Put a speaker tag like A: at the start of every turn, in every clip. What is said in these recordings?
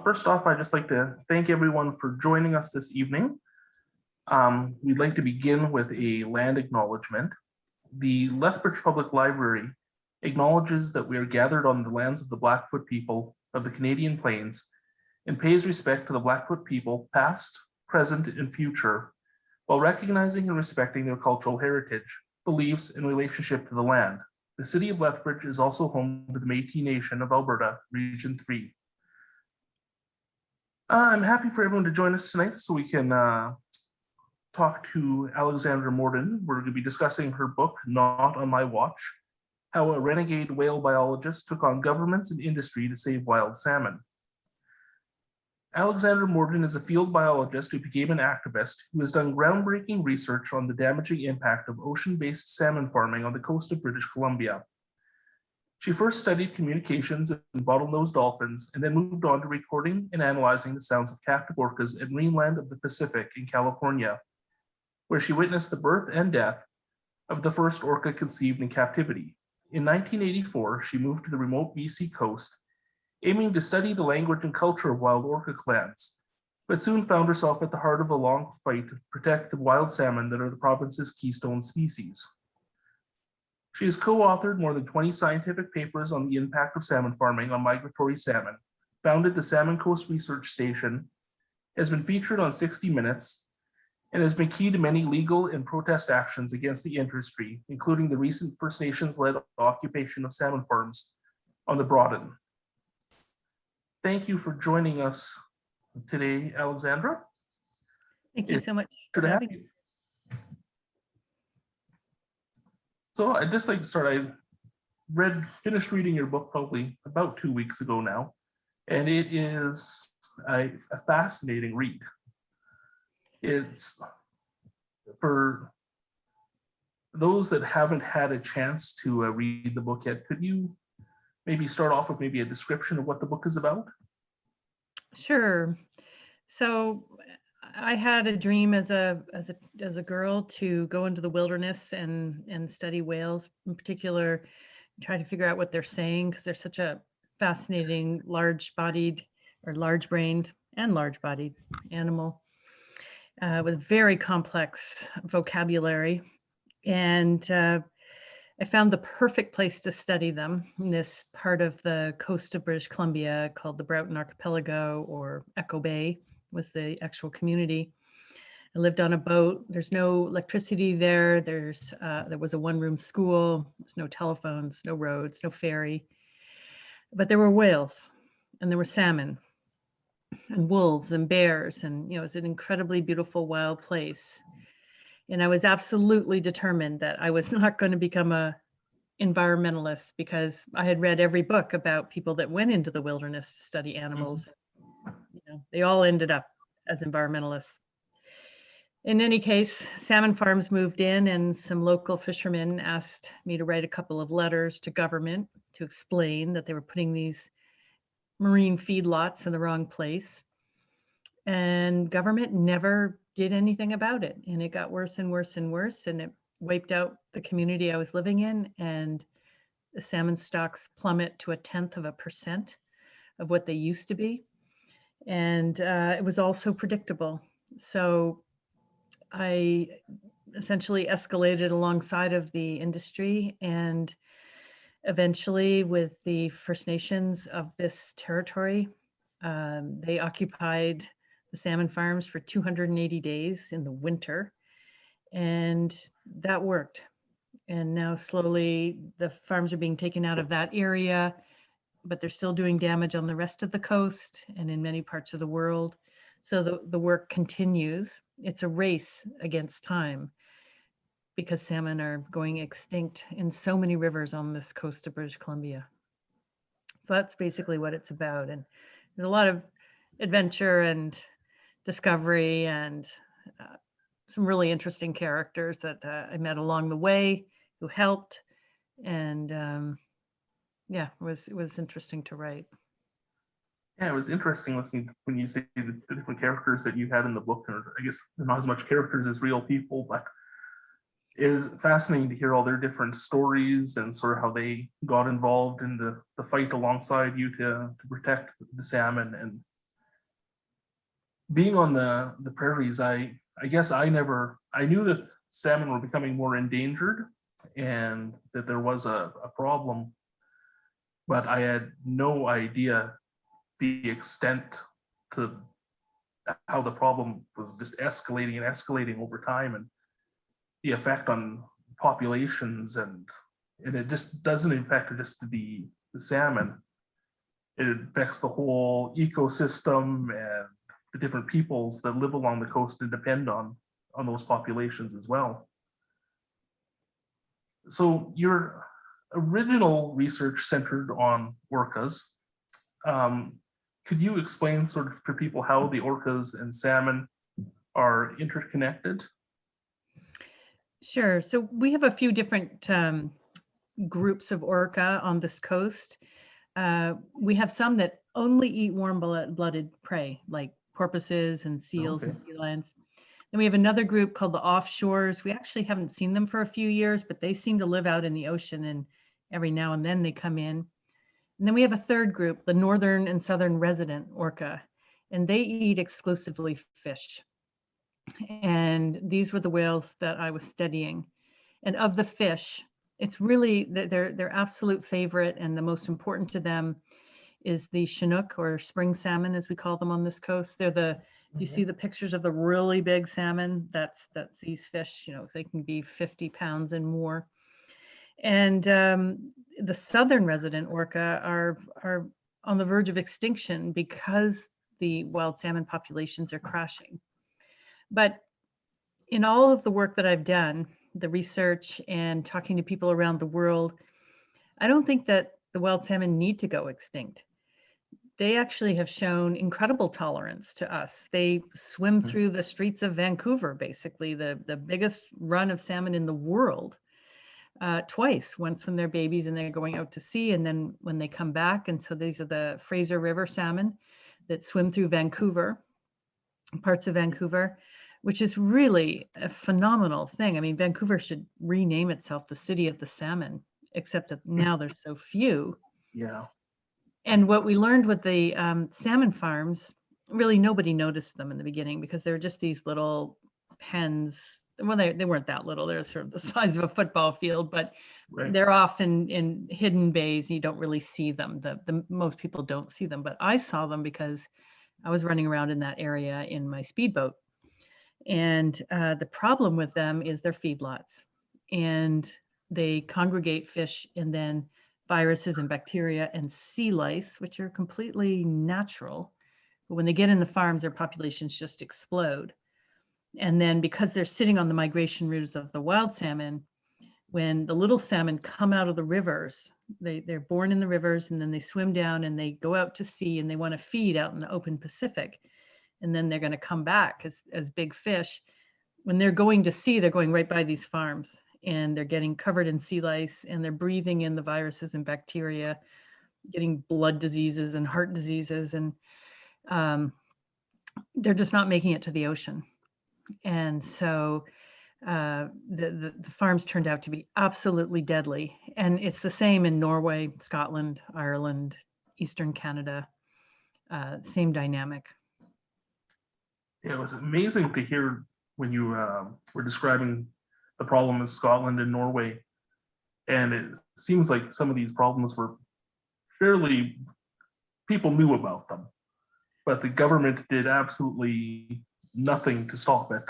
A: First off, I'd just like to thank everyone for joining us this evening. We'd like to begin with a land acknowledgement. The Lethbridge Public Library acknowledges that we are gathered on the lands of the Blackfoot people of the Canadian Plains and pays respect to the Blackfoot people, past, present, and future, while recognizing and respecting their cultural heritage, beliefs, and relationship to the land. The City of Lethbridge is also home to the Métis Nation of Alberta, Region 3. I'm happy for everyone to join us tonight so we can talk to Alexandra Morton. We're going to be discussing her book, Not on My Watch, How a Renegade Whale Biologist Took on Governments and Industry to Save Wild Salmon. Alexandra Morton is a field biologist who became an activist who has done groundbreaking research on the damaging impact of ocean-based salmon farming on the coast of British Columbia. She first studied communications and bottlenose dolphins and then moved on to recording and analyzing the sounds of captive orcas at Greenland of the Pacific in California, where she witnessed the birth and death of the first orca conceived in captivity. In 1984, she moved to the remote BC coast, aiming to study the language and culture of wild orca clans, but soon found herself at the heart of a long fight to protect the wild salmon that are the province's keystone species. She has co-authored more than 20 scientific papers on the impact of salmon farming on migratory salmon, founded the Salmon Coast Research Station, has been featured on 60 Minutes, and has been key to many legal and protest actions against the industry, including the recent First Nations-led occupation of salmon farms on the Broaden. Thank you for joining us today, Alexandra.
B: Thank you so much for having me.
A: So I'd just like to start. I finished reading your book probably about 2 weeks ago now, and it is a fascinating read. It's for those that haven't had a chance to read the book yet. Could you maybe start off with maybe a description of what the book is about?
B: Sure. So I had a dream as a girl to go into the wilderness and study whales, in particular, try to figure out what they're saying, because they're such a fascinating large-bodied or large-brained and large-bodied animal with very complex vocabulary. And I found the perfect place to study them in this part of the coast of British Columbia called the Broughton Archipelago, or Echo Bay was the actual community. I lived on a boat. There's no electricity there. There was a one-room school. There's no telephones, no roads, no ferry. But there were whales, and there were salmon, and wolves, and bears, and it was an incredibly beautiful wild place. And I was absolutely determined that I was not going to become a environmentalist, because I had read every book about people that went into the wilderness to study animals. They all ended up as environmentalists. In any case, salmon farms moved in, and some local fishermen asked me to write a couple of letters to government to explain that they were putting these marine feedlots in the wrong place. And government never did anything about it. And it got worse and worse and worse. And it wiped out the community I was living in. And the salmon stocks plummet to 0.1% of what they used to be. And it was also predictable. So I essentially escalated alongside of the industry, and eventually with the First Nations of this territory, they occupied the salmon farms for 280 days in the winter, and that worked. And now slowly the farms are being taken out of that area, but they're still doing damage on the rest of the coast and in many parts of the world. So the work continues. It's a race against time, because salmon are going extinct in so many rivers on this coast of British Columbia. So that's basically what it's about. And there's a lot of adventure and discovery and some really interesting characters that I met along the way who helped. And yeah, it was interesting to write.
A: Yeah, it was interesting listening when you say the different characters that you had in the book. Or I guess they're not as much characters as real people, but it was fascinating to hear all their different stories and sort of how they got involved in the fight alongside you to protect the salmon. And being on the prairies, I guess I knew that salmon were becoming more endangered and that there was a problem, but I had no idea the extent to how the problem was just escalating and escalating over time, and the effect on populations, and it just doesn't affect just the salmon. It affects the whole ecosystem and the different peoples that live along the coast and depend on those populations as well. So your original research centered on orcas. Could you explain sort of for people how the orcas and salmon are interconnected?
B: Sure. So we have a few different groups of orca on this coast. We have some that only eat warm-blooded prey, like porpoises and seals and sea lions. Then we have another group called the offshores. We actually haven't seen them for a few years, but they seem to live out in the ocean, and every now and then they come in. And then we have a third group, the northern and southern resident orca, and they eat exclusively fish. And these were the whales that I was studying. And of the fish, it's really their absolute favorite and the most important to them is the Chinook, or spring salmon, as we call them on this coast. They're the, you see the pictures of the really big salmon, that's these fish, you know, they can be 50 pounds and more. And the southern resident orca are on the verge of extinction because the wild salmon populations are crashing. But in all of the work that I've done, the research and talking to people around the world, I don't think that the wild salmon need to go extinct. They actually have shown incredible tolerance to us. They swim through the streets of Vancouver, basically the biggest run of salmon in the world, twice, once when they're babies and they're going out to sea, and then when they come back. And so these are the Fraser River salmon that swim through Vancouver, parts of Vancouver, which is really a phenomenal thing. I mean, Vancouver should rename itself the city of the salmon, except that now there's so few.
A: Yeah.
B: And what we learned with the salmon farms, really nobody noticed them in the beginning because they were just these little pens. Well, they weren't that little. They're sort of the size of a football field, but they're often in hidden bays. You don't really see them. Most people don't see them, but I saw them because I was running around in that area in my speedboat. And the problem with them is they're feedlots, and they congregate fish, and then viruses and bacteria and sea lice, which are completely natural. But when they get in the farms, their populations just explode. And then because they're sitting on the migration routes of the wild salmon, when the little salmon come out of the rivers, they're born in the rivers, and then they swim down and they go out to sea, and they want to feed out in the open Pacific. And then they're going to come back as big fish. When they're going to sea, they're going right by these farms, and they're getting covered in sea lice, and they're breathing in the viruses and bacteria, getting blood diseases and heart diseases, and they're just not making it to the ocean. And so the farms turned out to be absolutely deadly. And it's the same in Norway, Scotland, Ireland, Eastern Canada, same dynamic.
A: Yeah, it was amazing to hear when you were describing the problem in Scotland and Norway. And it seems like some of these problems were people knew about them, but the government did absolutely nothing to stop it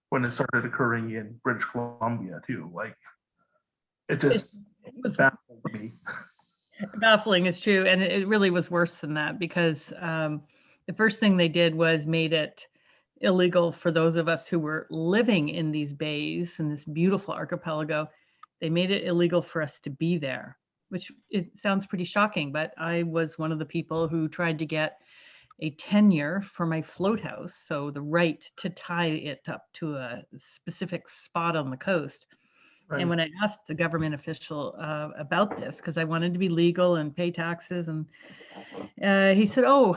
A: when it started occurring in British Columbia too. Like, it was baffled me.
B: Baffling is true. And it really was worse than that, because the first thing they did was made it illegal for those of us who were living in these bays in this beautiful archipelago. They made it illegal for us to be there, which sounds pretty shocking, but I was one of the people who tried to get a tenure for my float house, so the right to tie it up to a specific spot on the coast. Right. And when I asked the government official about this, because I wanted to be legal and pay taxes, and he said, "Oh,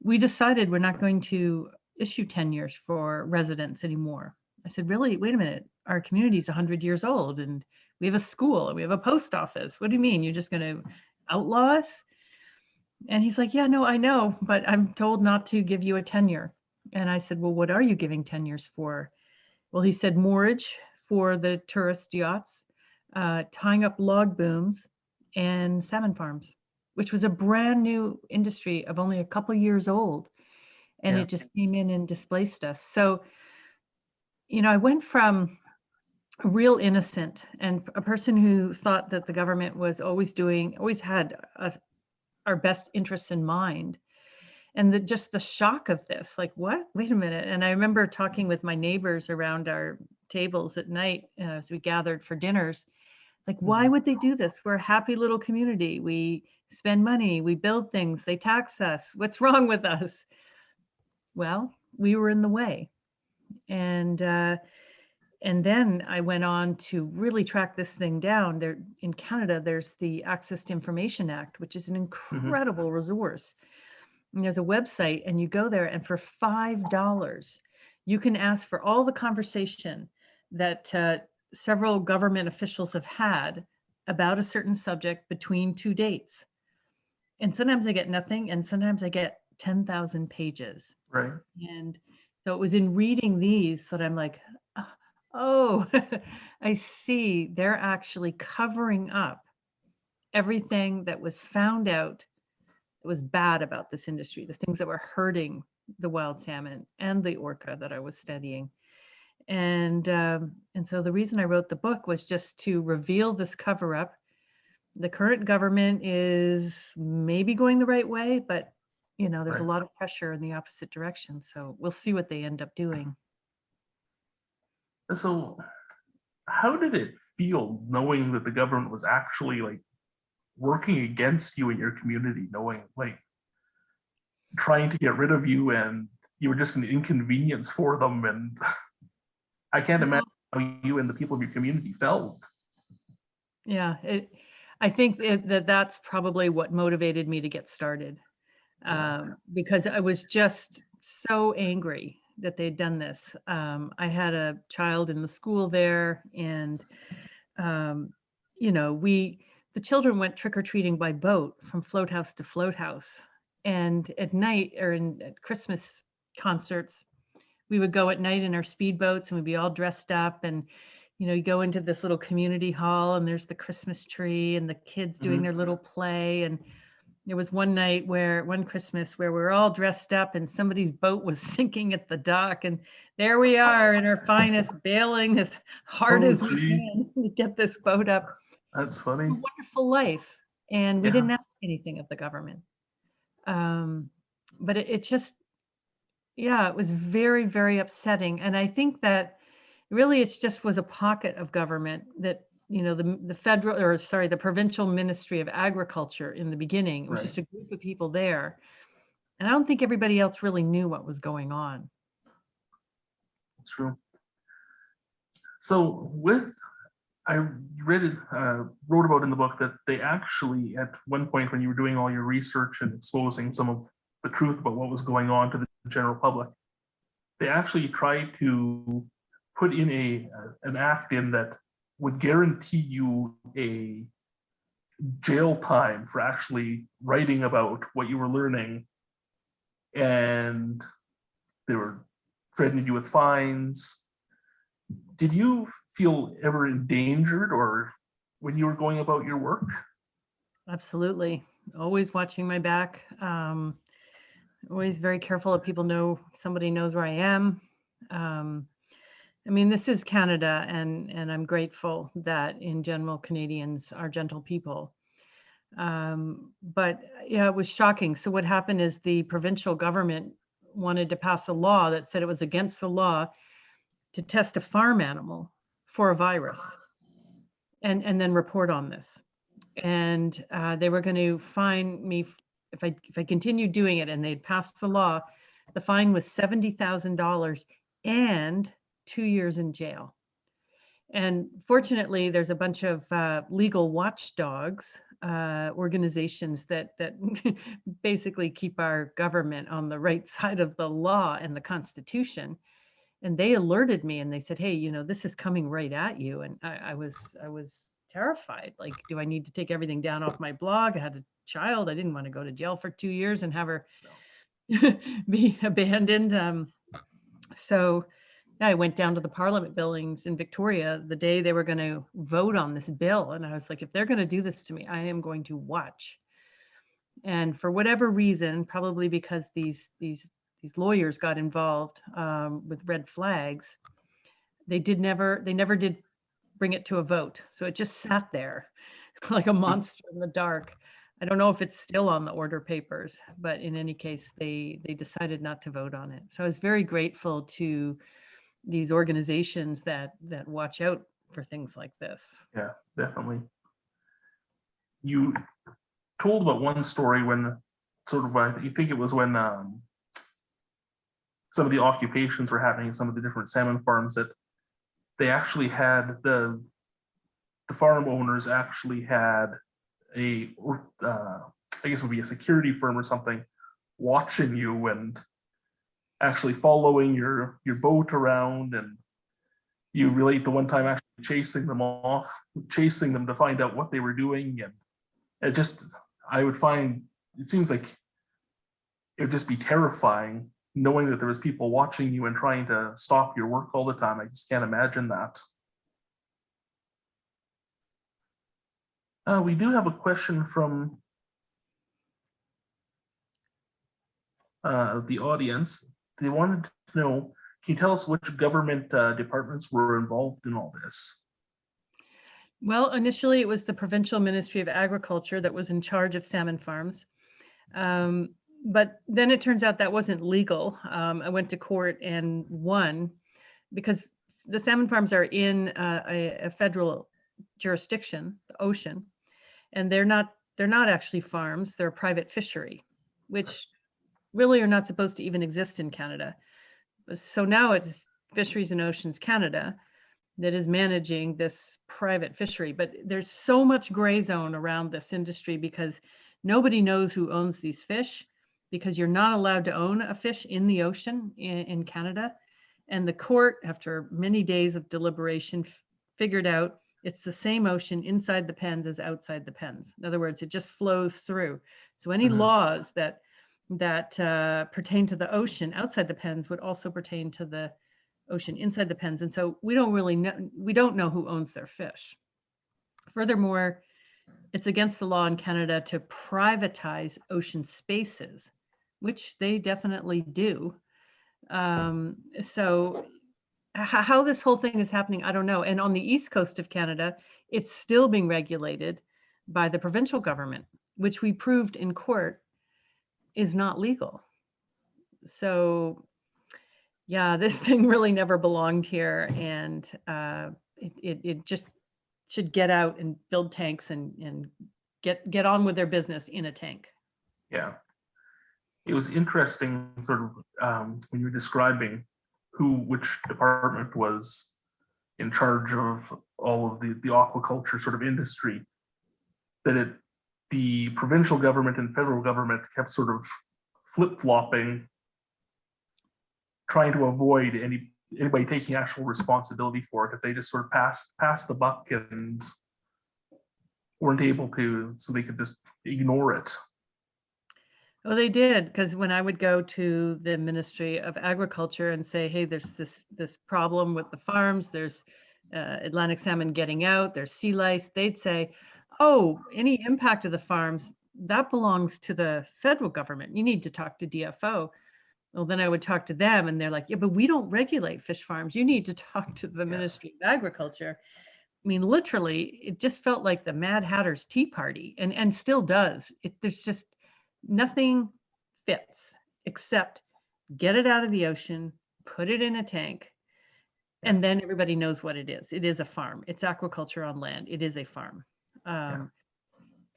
B: we decided we're not going to issue tenures for residents anymore." I said, "Really? Wait a minute. Our community is 100 years old, and we have a school, and we have a post office. What do you mean? You're just going to outlaw us?" And he's like, yeah, no, I know, but I'm told not to give you a tenure. And I said, well, what are you giving tenures for? Well, he said moorage for the tourist yachts, tying up log booms, and salmon farms, which was a brand new industry of only a couple years old. And
A: Yeah.
B: it just came in and displaced us. So, I went from a real innocent and a person who thought that the government was always had our best interests in mind. And just the shock of this, like, what? Wait a minute. And I remember talking with my neighbors around our tables at night as we gathered for dinners. Like, why
A: Mhm.
B: would they do this? We're a happy little community. We spend money, we build things, they tax us. What's wrong with us? Well, we were in the way. And then I went on to really track this thing down. There in Canada, there's the Access to Information Act, which is an
A: Mhm.
B: incredible resource. And there's a website, and you go there, and for $5, you can ask for all the conversation that several government officials have had about a certain subject between two dates. And sometimes I get nothing, and sometimes I get 10,000 pages.
A: Right.
B: And so it was in reading these that I'm like, oh, I see. They're actually covering up everything that was found out that was bad about this industry, the things that were hurting the wild salmon and the orca that I was studying. And so the reason I wrote the book was just to reveal this cover up. The current government is maybe going the right way, but there's a
A: Right.
B: lot of pressure in the opposite direction. So we'll see what they end up doing.
A: And so, how did it feel knowing that the government was actually like working against you and your community, knowing like trying to get rid of you and you were just an inconvenience for them? And I can't imagine how you and the people of your community felt.
B: Yeah, I think that's probably what motivated me to get started,
A: Yeah.
B: because I was just so angry that they'd done this. I had a child in the school there, and um, the children went trick or treating by boat from float house to float house, and at night or at Christmas concerts, we would go at night in our speedboats and we'd be all dressed up, and you go into this little community hall and there's the Christmas tree and the kids doing
A: Mhm.
B: their little play. And there was one Christmas where we were all dressed up and somebody's boat was sinking at the dock, and there we are in our finest, bailing as hard
A: Oh,
B: as we
A: gee,
B: can to get this boat up.
A: that's
B: A
A: funny.
B: wonderful life, and we
A: Yeah.
B: didn't ask anything of the government. Um, but it just, yeah, it was very, very upsetting. And I think that really it just was a pocket of government that, the federal, or sorry, the provincial Ministry of Agriculture in the beginning. It was
A: Right.
B: just a group of people there. And I don't think everybody else really knew what was going on.
A: That's true. So with I read it, wrote about in the book that they actually, at one point when you were doing all your research and exposing some of the truth about what was going on to the general public, they actually tried to put in an act in that would guarantee you a jail time for actually writing about what you were learning, and they were threatening you with fines. Did you feel ever endangered or when you were going about your work?
B: Absolutely. Always watching my back. Always very careful that somebody knows where I am. Um, I mean, this is Canada, and I'm grateful that in general Canadians are gentle people. But yeah, it was shocking. So what happened is the provincial government wanted to pass a law that said it was against the law to test a farm animal for a virus and then report on this. And they were going to fine me if I continued doing it, and they'd passed the law. The fine was $70,000 and 2 years in jail. And fortunately, there's a bunch of legal watchdogs organizations that basically keep our government on the right side of the law and the Constitution. And they alerted me and they said, "Hey, this is coming right at you." And I was terrified. Like, do I need to take everything down off my blog? I had a child. I didn't want to go to jail for 2 years and have her be abandoned. So I went down to the Parliament buildings in Victoria the day they were going to vote on this bill. And I was like, if they're going to do this to me, I am going to watch. And for whatever reason, probably because these lawyers got involved with red flags, they never did bring it to a vote. So it just sat there like a monster in the dark. I don't know if it's still on the order papers, but in any case, they decided not to vote on it. So I was very grateful to these organizations that watch out for things like this.
A: Yeah, definitely. You told about one story when sort of, you think it was when some of the occupations were happening in some of the different salmon farms, that they actually had the farm owners actually had a, I guess it would be a security firm or something, watching you and actually following your boat around. And you relate the one time actually chasing them to find out what they were doing. And it just, I would find, it seems like it would just be terrifying knowing that there was people watching you and trying to stop your work all the time. I just can't imagine that. We do have a question from the audience. They wanted to know, can you tell us which government departments were involved in all this?
B: Well, initially it was the Provincial Ministry of Agriculture that was in charge of salmon farms. But then it turns out that wasn't legal. I went to court and won because the salmon farms are in a federal jurisdiction, the ocean, and they're not actually farms. They're a private fishery, which really are not supposed to even exist in Canada. So now it's Fisheries and Oceans Canada that is managing this private fishery. But there's so much gray zone around this industry because nobody knows who owns these fish, because you're not allowed to own a fish in the ocean in Canada. And the court, after many days of deliberation, figured out it's the same ocean inside the pens as outside the pens. In other words, it just flows through. So any laws that pertain to the ocean outside the pens would also pertain to the ocean inside the pens. And so we don't know who owns their fish. Furthermore, it's against the law in Canada to privatize ocean spaces, which they definitely do. So how this whole thing is happening, I don't know. And on the east coast of Canada, it's still being regulated by the provincial government, which we proved in court is not legal. So yeah, this thing really never belonged here, and it just should get out and build tanks and get on with their business in a tank.
A: Yeah, it was interesting sort of when you were describing which department was in charge of all of the aquaculture sort of industry, that the provincial government and federal government kept sort of flip-flopping, trying to avoid anybody taking actual responsibility for it. If they just sort of passed the buck and weren't able to, so they could just ignore it.
B: Well, they did, because when I would go to the Ministry of Agriculture and say, hey, there's this problem with the farms, there's Atlantic salmon getting out, there's sea lice, they'd say, oh, any impact of the farms, that belongs to the federal government. You need to talk to DFO. Well, then I would talk to them and they're like, yeah, but we don't regulate fish farms. You need to talk to the Ministry of Agriculture. I mean, literally, it just felt like the Mad Hatter's Tea Party, and still does. There's just nothing fits except get it out of the ocean, put it in a tank, and then everybody knows what it is. It is a farm. It's aquaculture on land. It is a farm.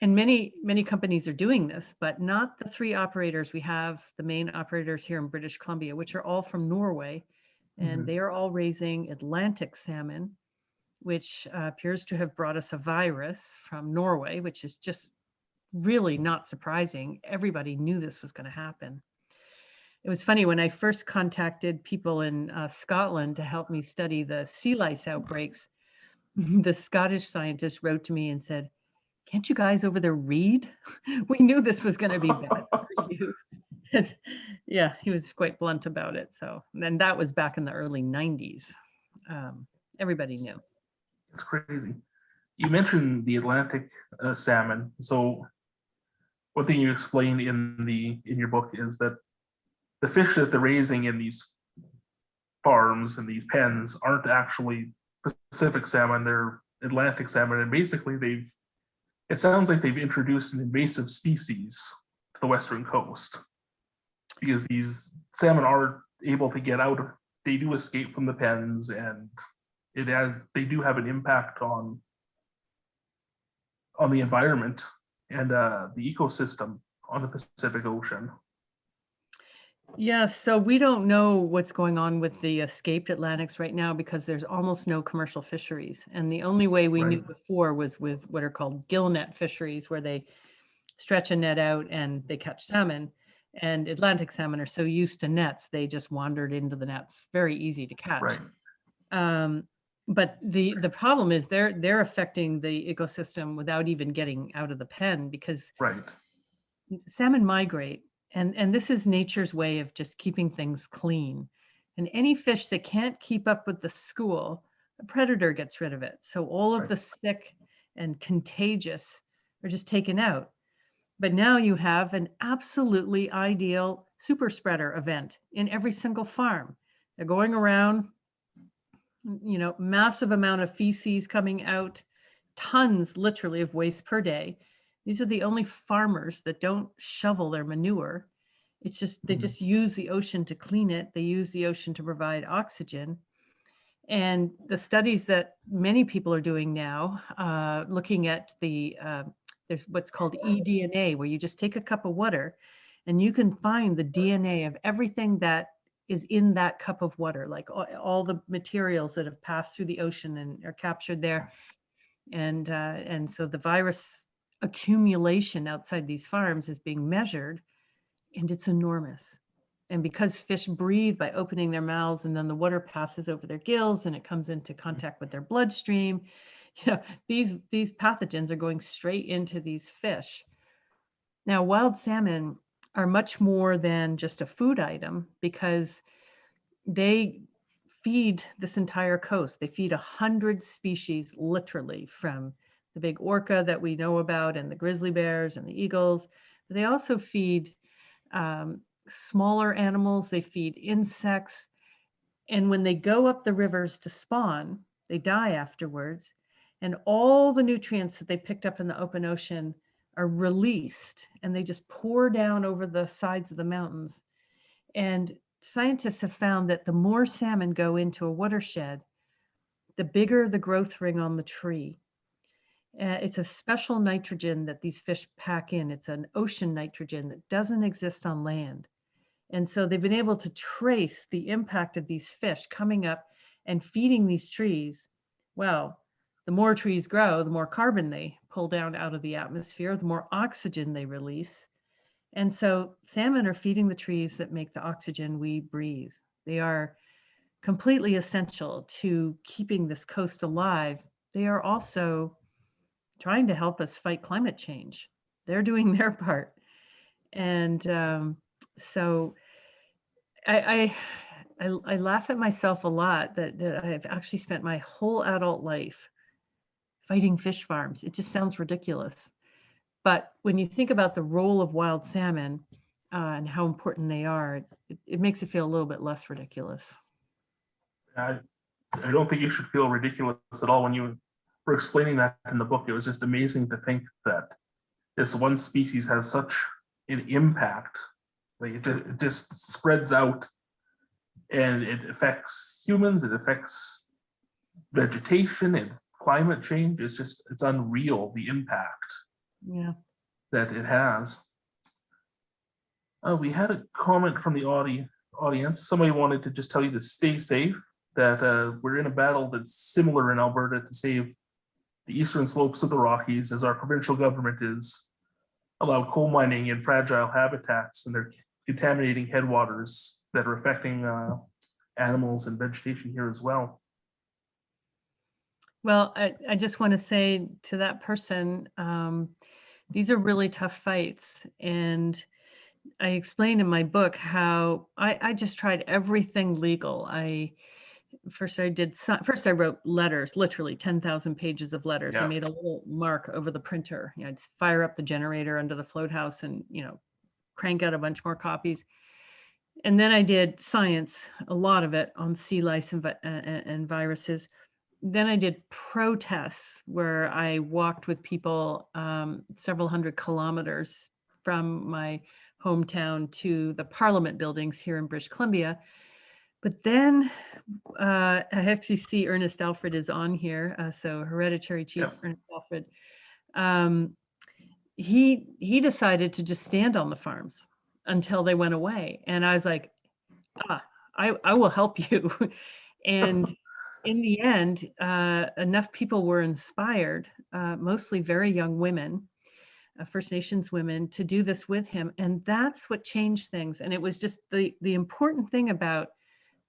B: And many companies are doing this, but not the three operators. We have the main operators here in British Columbia, which are all from Norway, and they are all raising Atlantic salmon, which appears to have brought us a virus from Norway, which is just really not surprising. Everybody knew this was going to happen. It was funny when I first contacted people in Scotland to help me study the sea lice outbreaks. the Scottish scientist wrote to me and said, "Can't you guys over there read? We knew this was going to be bad for you." And yeah, he was quite blunt about it. So, and that was back in the early 90s. Everybody knew.
A: It's crazy. You mentioned the Atlantic salmon. So one thing you explain in your book is that the fish that they're raising in these farms and these pens aren't actually Pacific salmon, they're Atlantic salmon. And basically it sounds like they've introduced an invasive species to the Western coast, because these salmon are able to get out of, they do escape from the pens, and they do have an impact on the environment and the ecosystem on the Pacific Ocean.
B: Yeah, so we don't know what's going on with the escaped Atlantics right now because there's almost no commercial fisheries. And the only way we knew before was with what are called gill net fisheries, where they stretch a net out and they catch salmon. And Atlantic salmon are so used to nets, they just wandered into the nets. Very easy to catch.
A: Right.
B: But the problem is they're affecting the ecosystem without even getting out of the pen, because salmon migrate. And this is nature's way of just keeping things clean. And any fish that can't keep up with the school, a predator gets rid of it. So all of the sick and contagious are just taken out. But now you have an absolutely ideal super spreader event in every single farm. They're going around, massive amount of feces coming out, tons literally of waste per day. These are the only farmers that don't shovel their manure. It's just, they just use the ocean to clean it. They use the ocean to provide oxygen. And the studies that many people are doing now, looking at there's what's called eDNA, where you just take a cup of water and you can find the DNA of everything that is in that cup of water, like all the materials that have passed through the ocean and are captured there. And so the virus accumulation outside these farms is being measured, and it's enormous. And because fish breathe by opening their mouths, and then the water passes over their gills and it comes into contact with their bloodstream, these pathogens are going straight into these fish. Now, wild salmon are much more than just a food item, because they feed this entire coast. They feed 100 species, literally, from the big orca that we know about and the grizzly bears and the eagles. But they also feed smaller animals. They feed insects. And when they go up the rivers to spawn, they die afterwards. And all the nutrients that they picked up in the open ocean are released, and they just pour down over the sides of the mountains. And scientists have found that the more salmon go into a watershed, the bigger the growth ring on the tree. It's a special nitrogen that these fish pack in. It's an ocean nitrogen that doesn't exist on land. And so they've been able to trace the impact of these fish coming up and feeding these trees. Well, the more trees grow, the more carbon they pull down out of the atmosphere, the more oxygen they release. And so salmon are feeding the trees that make the oxygen we breathe. They are completely essential to keeping this coast alive. They are also trying to help us fight climate change. They're doing their part. And so I laugh at myself a lot that I've actually spent my whole adult life fighting fish farms. It just sounds ridiculous. But when you think about the role of wild salmon and how important they are, it makes it feel a little bit less ridiculous.
A: I don't think you should feel ridiculous at all when you were explaining that in the book. It was just amazing to think that this one species has such an impact. Like it just spreads out, and it affects humans, it affects vegetation and climate change. It's unreal, the impact that it has. We had a comment from the audience. Somebody wanted to just tell you to stay safe, that we're in a battle that's similar in Alberta to save the eastern slopes of the Rockies, as our provincial government is allowed coal mining in fragile habitats, and they're contaminating headwaters that are affecting animals and vegetation here as well.
B: Well, I just want to say to that person, these are really tough fights. And I explained in my book how I just tried everything legal. First I wrote letters, literally 10,000 pages of letters. I
A: Yeah.
B: made a little mark over the printer. I'd fire up the generator under the float house and, crank out a bunch more copies. And then I did science, a lot of it on sea lice and viruses. Then I did protests where I walked with people several hundred kilometers from my hometown to the Parliament buildings here in British Columbia. But then I actually see Ernest Alfred is on here. So Hereditary Chief
A: Yeah.
B: Ernest Alfred. He decided to just stand on the farms until they went away. And I was like, I will help you. And in the end, enough people were inspired, mostly very young women, First Nations women, to do this with him. And that's what changed things. And it was just the important thing about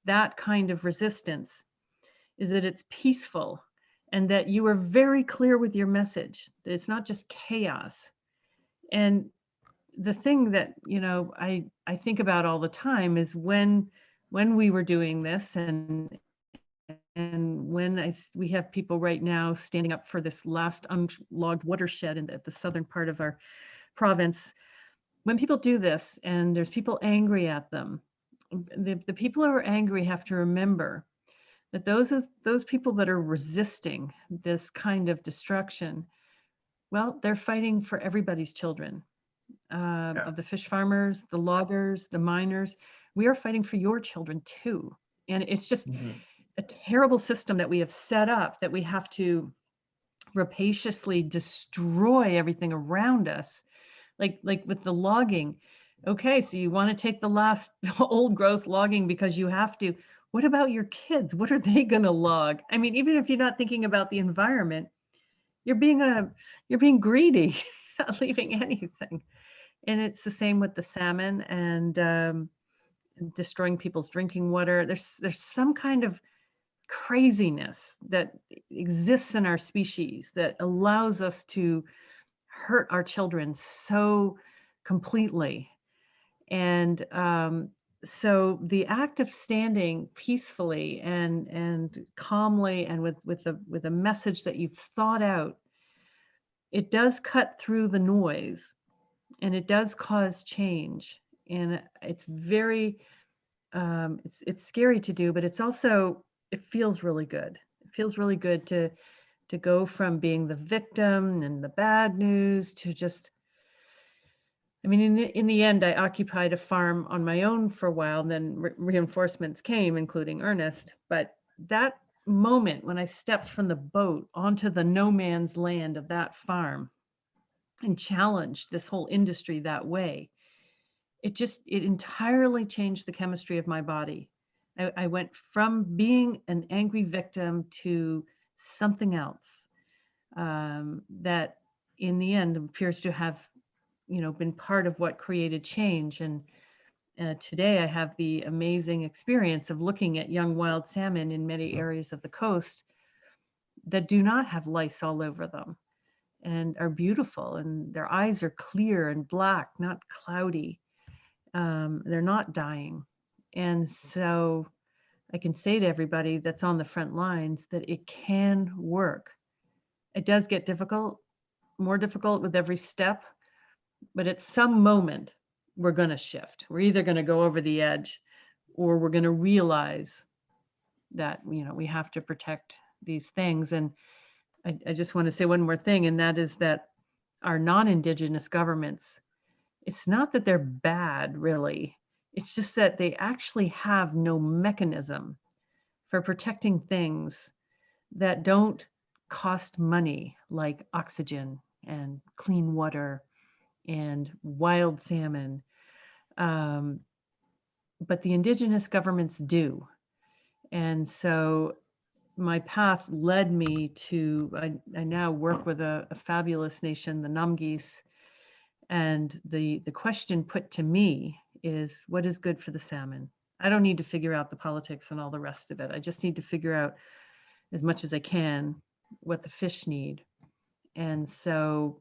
B: that kind of resistance is that it's peaceful and that you are very clear with your message, that it's not just chaos. And the thing that, I think about all the time is when we were doing this and when we have people right now standing up for this last unlogged watershed at the southern part of our province, when people do this and there's people angry at them, the people who are angry have to remember that those people that are resisting this kind of destruction, well, they're fighting for everybody's children, of the fish farmers, the loggers, the miners. We are fighting for your children too. And it's just a terrible system that we have set up that we have to rapaciously destroy everything around us. Like with the logging. Okay, so you want to take the last old growth logging because you have to. What about your kids? What are they going to log? I mean, even if you're not thinking about the environment, you're being greedy, not leaving anything. And it's the same with the salmon and destroying people's drinking water. There's some kind of craziness that exists in our species that allows us to hurt our children so completely. And so the act of standing peacefully and calmly and with a message that you've thought out, it does cut through the noise and it does cause change. And it's very it's scary to do, but it feels really good. It feels really good to go from being the victim and the bad news to just, I mean, in the end, I occupied a farm on my own for a while, and then reinforcements came, including Ernest. But that moment when I stepped from the boat onto the no man's land of that farm and challenged this whole industry that way, it entirely changed the chemistry of my body. I went from being an angry victim to something else that in the end appears to have been part of what created change. And today I have the amazing experience of looking at young wild salmon in many areas of the coast that do not have lice all over them and are beautiful, and their eyes are clear and black, not cloudy. They're not dying. And so I can say to everybody that's on the front lines that it can work. It does get difficult, more difficult with every step, but at some moment we're going to shift. We're either going to go over the edge or we're going to realize that we have to protect these things. And I just want to say one more thing, and that is that our non-Indigenous governments, it's not that they're bad, really. It's just that they actually have no mechanism for protecting things that don't cost money, like oxygen and clean water and wild salmon. But the Indigenous governments do. And so my path led me to, I now work with a fabulous nation, the Numgis. And the question put to me is, what is good for the salmon? I don't need to figure out the politics and all the rest of it. I just need to figure out as much as I can what the fish need. And so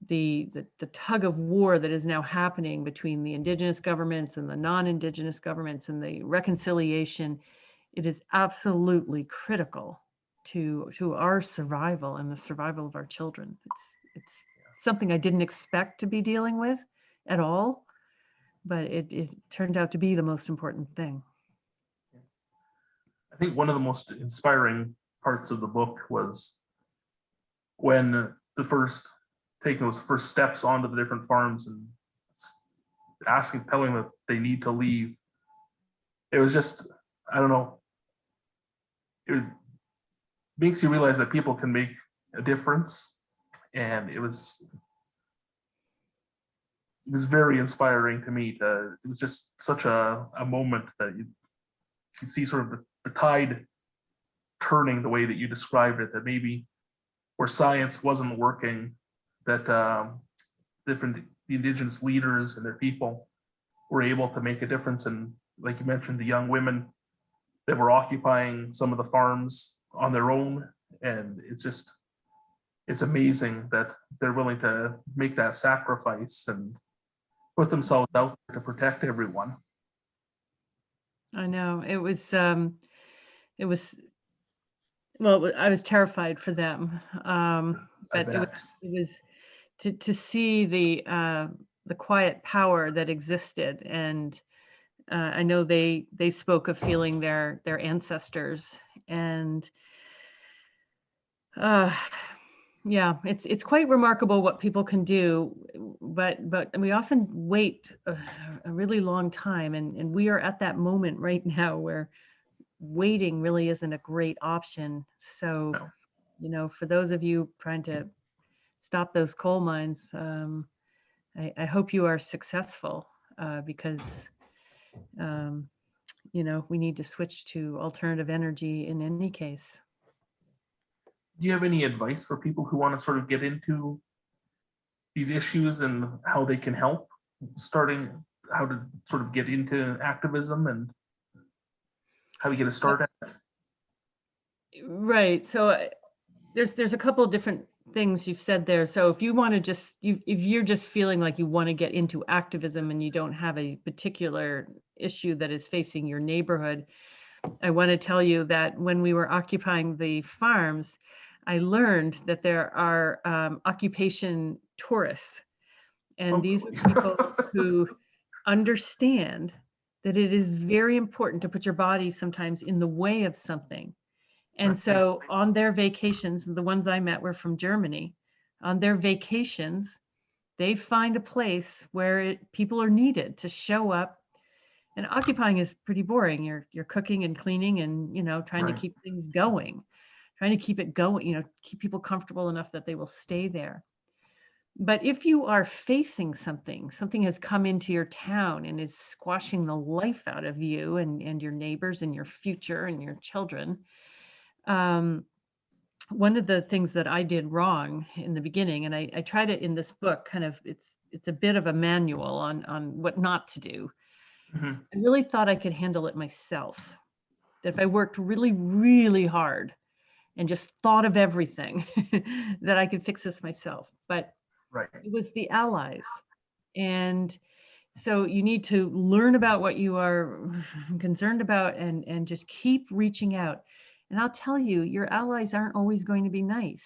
B: the tug of war that is now happening between the indigenous governments and the non-indigenous governments and the reconciliation, it is absolutely critical to our survival and the survival of our children. It's something I didn't expect to be dealing with at all, but it turned out to be the most important thing.
A: I think one of the most inspiring parts of the book was when taking those first steps onto the different farms and telling them that they need to leave. It was just, I don't know, it makes you realize that people can make a difference. And it was very inspiring to me. It was just such a moment that you could see sort of the tide turning the way that you described it, that maybe where science wasn't working, that the indigenous leaders and their people were able to make a difference. And like you mentioned, the young women that were occupying some of the farms on their own. And it's amazing that they're willing to make that sacrifice and put themselves out to protect everyone.
B: I know it was, well, I was terrified for them. But it was to see the quiet power that existed. And I know they spoke of feeling their ancestors. And yeah, it's quite remarkable what people can do, but we often wait a really long time, and we are at that moment right now where waiting really isn't a great option. So, for those of you trying to stop those coal mines, I hope you are successful, because we need to switch to alternative energy in any case.
A: Do you have any advice for people who want to sort of get into these issues and how they can help, how to sort of get into activism and how you get a start at it?
B: Right. So there's a couple of different things you've said there. So if you want to if you're just feeling like you want to get into activism and you don't have a particular issue that is facing your neighborhood, I want to tell you that when we were occupying the farms, I learned that there are occupation tourists. And these are people who understand that it is very important to put your body sometimes in the way of something. And so on their vacations, the ones I met were from Germany, on their vacations, they find a place where people are needed to show up. And occupying is pretty boring. You're cooking and cleaning and, trying to keep things going, trying to keep it going, keep people comfortable enough that they will stay there. But if you are facing something has come into your town and is squashing the life out of you and your neighbors and your future and your children. One of the things that I did wrong in the beginning, and I tried it in this book, kind of, it's a bit of a manual on what not to do. Mm-hmm. I really thought I could handle it myself. That if I worked really, really hard and just thought of everything, that I could fix this myself. But it was the allies. And so you need to learn about what you are concerned about and just keep reaching out. And I'll tell you, your allies aren't always going to be nice.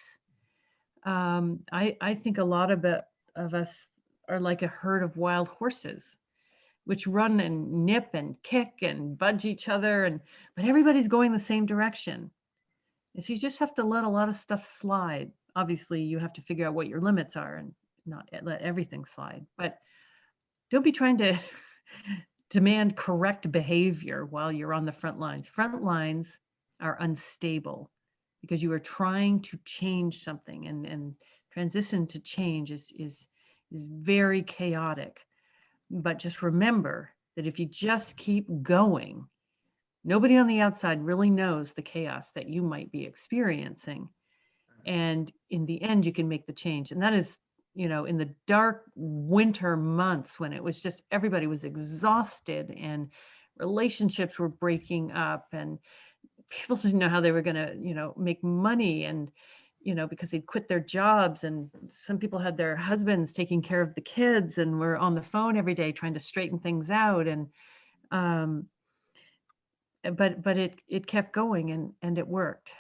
B: I think a lot of us are like a herd of wild horses, which run and nip and kick and budge each other, but everybody's going the same direction. And so you just have to let a lot of stuff slide. Obviously, you have to figure out what your limits are and not let everything slide. But don't be trying to demand correct behavior while you're on the front lines. Front lines are unstable because you are trying to change something, and transition to change is very chaotic. But just remember that if you just keep going, nobody on the outside really knows the chaos that you might be experiencing. And in the end, you can make the change. And that is, in the dark winter months when it was just everybody was exhausted and relationships were breaking up and people didn't know how they were going to, make money, and, because they'd quit their jobs, and some people had their husbands taking care of the kids and were on the phone every day trying to straighten things out. And, but it kept going, and it worked.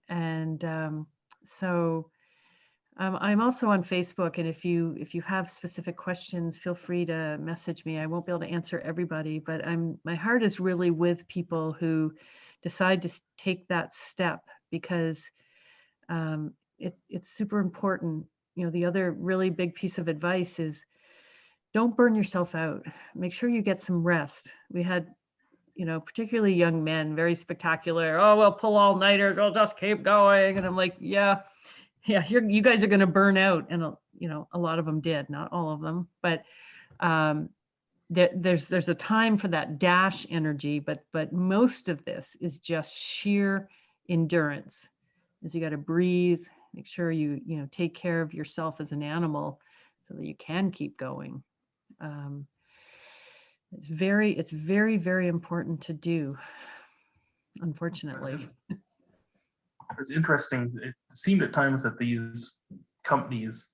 B: And so I'm also on Facebook, and if you have specific questions, feel free to message me. I won't be able to answer everybody, but my heart is really with people who decide to take that step, because it's super important. The other really big piece of advice is, don't burn yourself out. Make sure you get some rest. We had, particularly young men, very spectacular. Oh, we'll pull all-nighters, we'll just keep going. And I'm like, yeah, you guys are going to burn out. And, a lot of them did, not all of them, but there's a time for that dash energy, but most of this is just sheer endurance. Is you got to breathe, make sure you take care of yourself as an animal so that you can keep going. It's very, very important to do, unfortunately.
A: It's interesting. It seemed at times that these companies,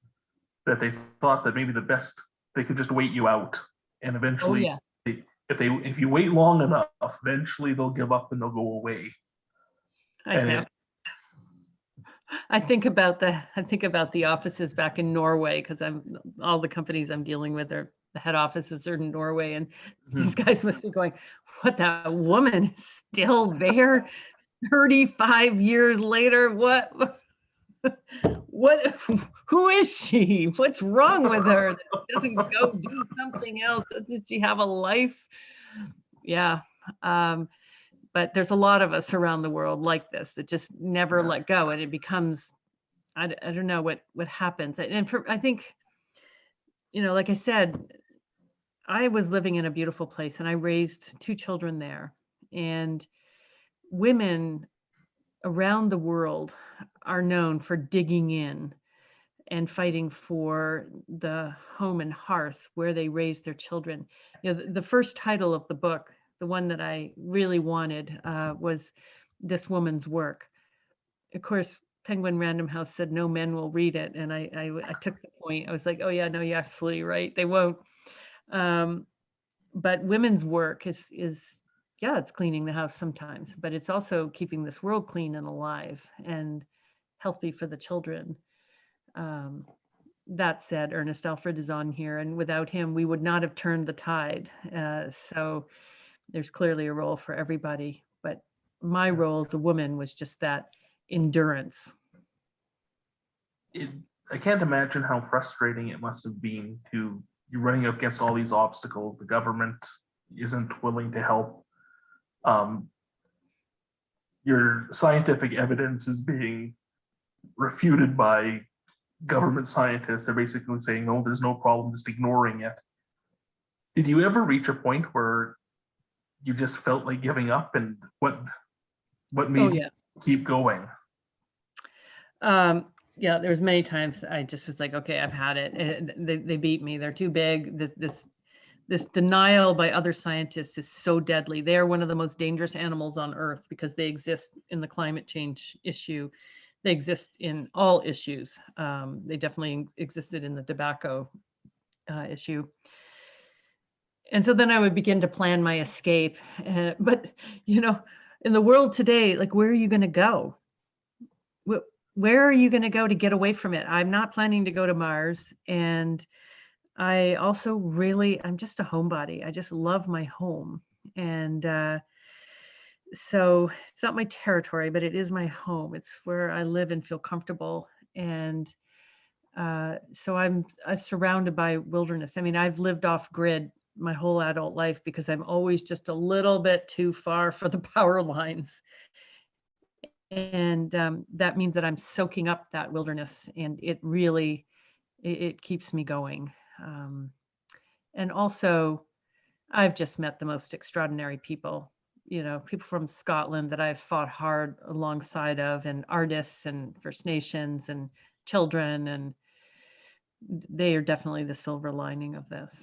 A: that they thought that maybe they could just wait you out, and eventually,
B: Oh, yeah.
A: if you wait long enough, eventually they'll give up and they'll go away.
B: I think about the offices back in Norway, because all the companies I'm dealing with, the head offices are in Norway, and these guys must be going, what, that woman is still there 35 years later? What, who is she? What's wrong with her? Doesn't go do something else? Doesn't she have a life? Yeah. But there's a lot of us around the world like this that just never let go, and it becomes, I don't know what happens. And I think, like I said, I was living in a beautiful place, and I raised 2 children there, and women around the world are known for digging in and fighting for the home and hearth where they raise their children. The first title of the book, the one that I really wanted, was This Woman's Work. Of course, Penguin Random House said no men will read it, and I took the point. I was like, oh yeah, no, you're absolutely right, they won't. But women's work is it's cleaning the house sometimes, but it's also keeping this world clean and alive and healthy for the children. That said, Ernest Alfred is on here, and without him, we would not have turned the tide. So there's clearly a role for everybody, but my role as a woman was just that endurance.
A: I can't imagine how frustrating it must have been to you're running up against all these obstacles. The government isn't willing to help. Your scientific evidence is being refuted by government scientists. They're basically saying, no, there's no problem, just ignoring it. Did you ever reach a point where you just felt like giving up, and what made you keep going?
B: Yeah, there was many times I just was like, okay, I've had it. They beat me. They're too big. This denial by other scientists is so deadly. They are one of the most dangerous animals on Earth because they exist in the climate change issue. They exist in all issues. They definitely existed in the tobacco issue. And so then I would begin to plan my escape. But, in the world today, like, where are you going to go? Where are you going to go to get away from it? I'm not planning to go to Mars. And I also I'm just a homebody. I just love my home. And so it's not my territory, but it is my home. It's where I live and feel comfortable. And so I'm surrounded by wilderness. I mean, I've lived off grid my whole adult life because I'm always just a little bit too far for the power lines. And that means that I'm soaking up that wilderness, and it really, it keeps me going. And also, I've just met the most extraordinary people, people from Scotland that I've fought hard alongside of, and artists and First Nations and children, and they are definitely the silver lining of this.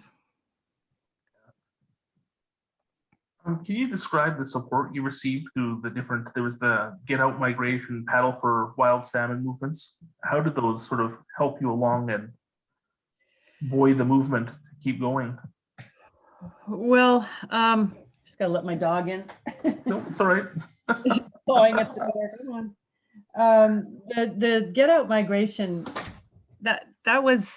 A: Can you describe the support you received through the different, there was the Get Out Migration, Paddle for Wild Salmon movements. How did those sort of help you along and buoy the movement to keep going?
B: Well, just gotta let my dog in.
A: No, it's all right.
B: Clawing at the door. Come on. The Get Out migration, that was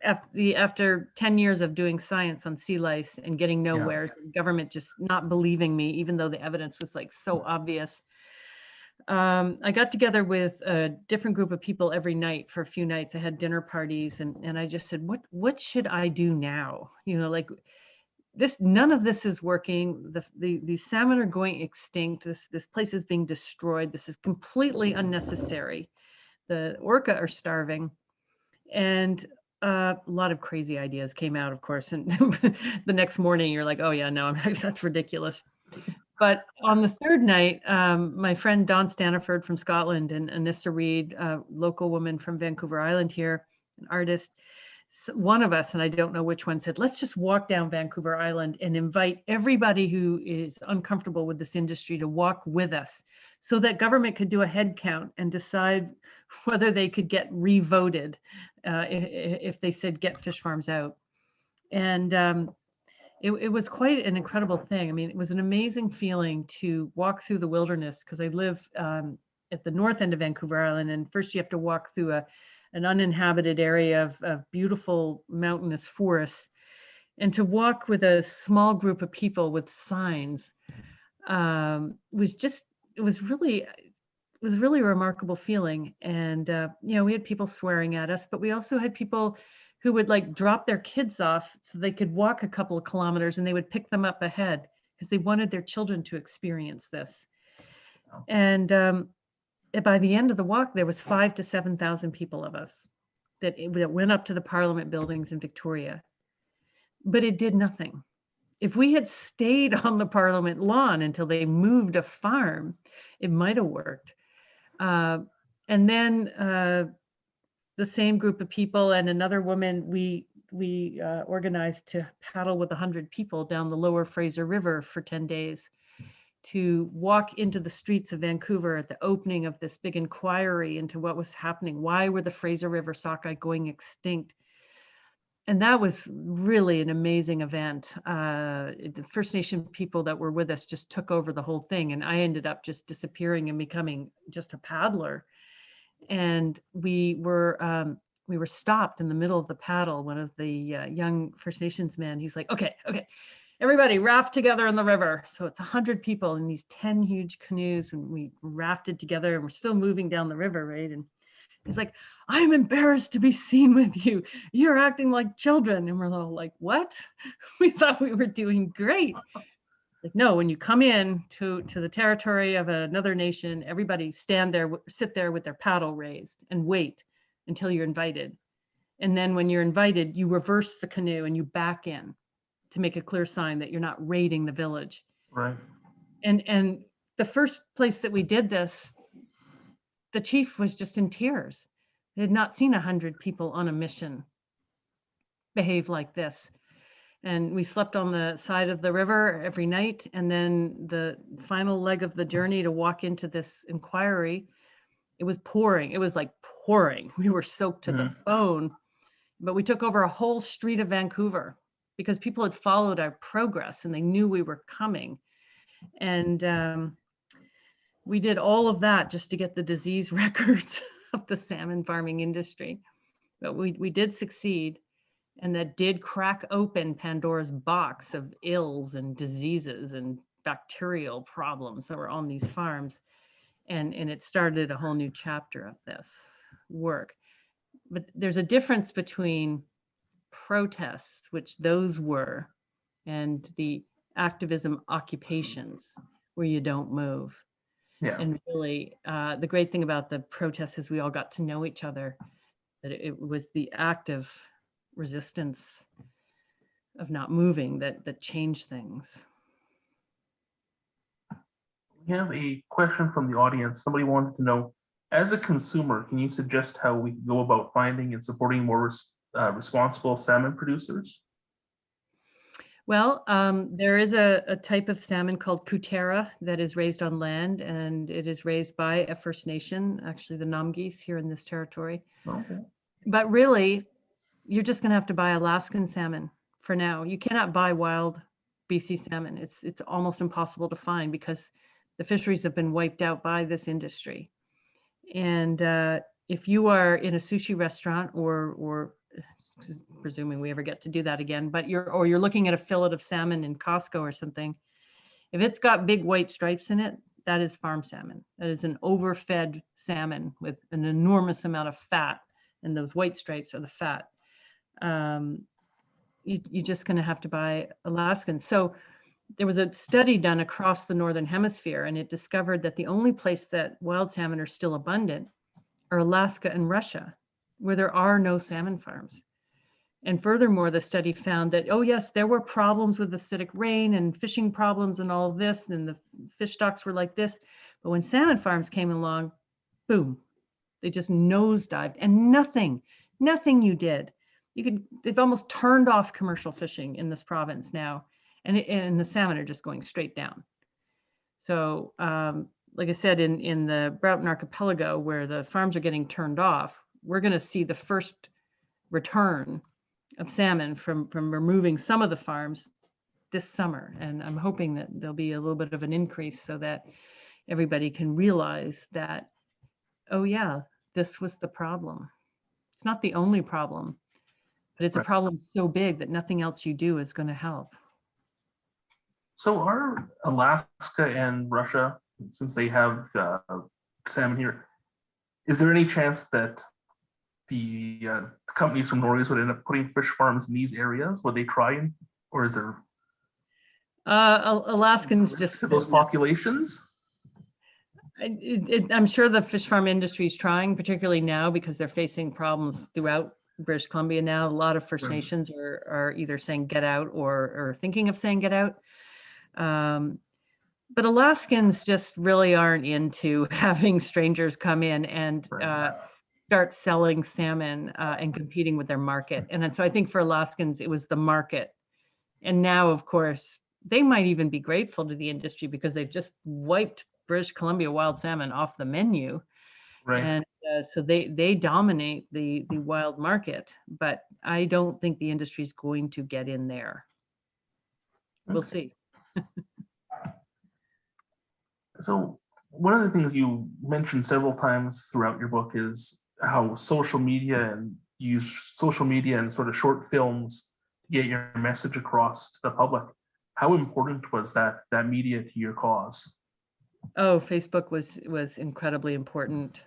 B: after 10 years of doing science on sea lice and getting nowhere, the government just not believing me, even though the evidence was like so obvious. I got together with a different group of people every night for a few nights. I had dinner parties, and I just said, what should I do now? You know, like this, none of this is working. The salmon are going extinct. This place is being destroyed. This is completely unnecessary. The orca are starving, and a lot of crazy ideas came out, of course. And the next morning, you're like, oh yeah, no, that's ridiculous. But on the third night, my friend Dawn Staniford from Scotland and Anissa Reed, a local woman from Vancouver Island here, an artist, one of us, and I don't know which one, said, let's just walk down Vancouver Island and invite everybody who is uncomfortable with this industry to walk with us so that government could do a head count and decide whether they could get re-voted if they said get fish farms out. And it was quite an incredible thing. I mean, it was an amazing feeling to walk through the wilderness, because I live at the north end of Vancouver Island, and first you have to walk through an uninhabited area of beautiful mountainous forests, and to walk with a small group of people with signs was really a remarkable feeling. And you know, we had people swearing at us, but we also had people who would like drop their kids off so they could walk a couple of kilometers, and they would pick them up ahead because they wanted their children to experience this. And by the end of the walk, there was 5,000 to 7,000 people of us that went up to the Parliament buildings in Victoria. But it did nothing. If we had stayed on the Parliament lawn until they moved a farm, it might have worked. And then the same group of people and another woman, we organized to paddle with 100 people down the lower Fraser River for 10 days to walk into the streets of Vancouver at the opening of this big inquiry into what was happening. Why were the Fraser River sockeye going extinct? And that was really an amazing event. The First Nation people that were with us just took over the whole thing, and I ended up just disappearing and becoming just a paddler. And we were stopped in the middle of the paddle. One of the young First Nations men, he's like, okay, everybody raft together in the river. So it's 100 people in these 10 huge canoes, and we rafted together, and we're still moving down the river, right? And he's like, I'm embarrassed to be seen with you. You're acting like children. And we're all like, what? We thought we were doing great. Like, no, when you come in to the territory of another nation, everybody sit there with their paddle raised and wait until you're invited. And then when you're invited, you reverse the canoe and you back in to make a clear sign that you're not raiding the village.
A: Right.
B: And the first place that we did this, the chief was just in tears. They had not seen 100 people on a mission behave like this. And we slept on the side of the river every night. And then the final leg of the journey to walk into this inquiry, it was pouring. It was like pouring. We were soaked to the bone. But we took over a whole street of Vancouver because people had followed our progress and they knew we were coming. And we did all of that just to get the disease records of the salmon farming industry. But we did succeed. And that did crack open Pandora's box of ills and diseases and bacterial problems that were on these farms. And it started a whole new chapter of this work. But there's a difference between protests, which those were, and the activism occupations where you don't move.
A: Yeah.
B: And really, the great thing about the protests is we all got to know each other, that it was the active resistance of not moving that changed things.
A: We have a question from the audience. Somebody wanted to know, as a consumer, can you suggest how we can go about finding and supporting more responsible salmon producers?
B: Well, there is a type of salmon called kutera that is raised on land, and it is raised by a First Nation, actually the Namgis here in this territory.
A: Okay.
B: But really, you're just going to have to buy Alaskan salmon for now. You cannot buy wild BC salmon. It's almost impossible to find because the fisheries have been wiped out by this industry. And if you are in a sushi restaurant or presuming we ever get to do that again, but you're looking at a fillet of salmon in Costco or something, if it's got big white stripes in it, that is farm salmon. That is an overfed salmon with an enormous amount of fat, and those white stripes are the fat. You're just going to have to buy Alaskan. So there was a study done across the Northern Hemisphere, and it discovered that the only place that wild salmon are still abundant are Alaska and Russia, where there are no salmon farms. And furthermore, the study found that, oh yes, there were problems with acidic rain and fishing problems and all of this, and the fish stocks were like this. But when salmon farms came along, boom, they just nosedived, and nothing you did. They've almost turned off commercial fishing in this province now, and the salmon are just going straight down. So like I said, in the Broughton Archipelago, where the farms are getting turned off, we're going to see the first return of salmon from removing some of the farms this summer. And I'm hoping that there'll be a little bit of an increase so that everybody can realize that, oh yeah, this was the problem. It's not the only problem, but it's a problem so big that nothing else you do is going to help.
A: So are Alaska and Russia, since they have salmon here, is there any chance that the companies from Norway would end up putting fish farms in these areas? Would they try, or is there
B: Alaskans just
A: those populations?
B: I'm sure the fish farm industry is trying, particularly now because they're facing problems throughout British Columbia now. A lot of First Nations are either saying get out or thinking of saying get out. But Alaskans just really aren't into having strangers come in and start selling salmon and competing with their market. And so I think for Alaskans, it was the market. And now, of course, they might even be grateful to the industry because they've just wiped British Columbia wild salmon off the menu. Right. And so they dominate the wild market, but I don't think the industry is going to get in there. Okay. We'll see.
A: So one of the things you mentioned several times throughout your book is how social media and use social media and sort of short films to get your message across to the public. How important was that media to your cause?
B: Oh, Facebook was incredibly important,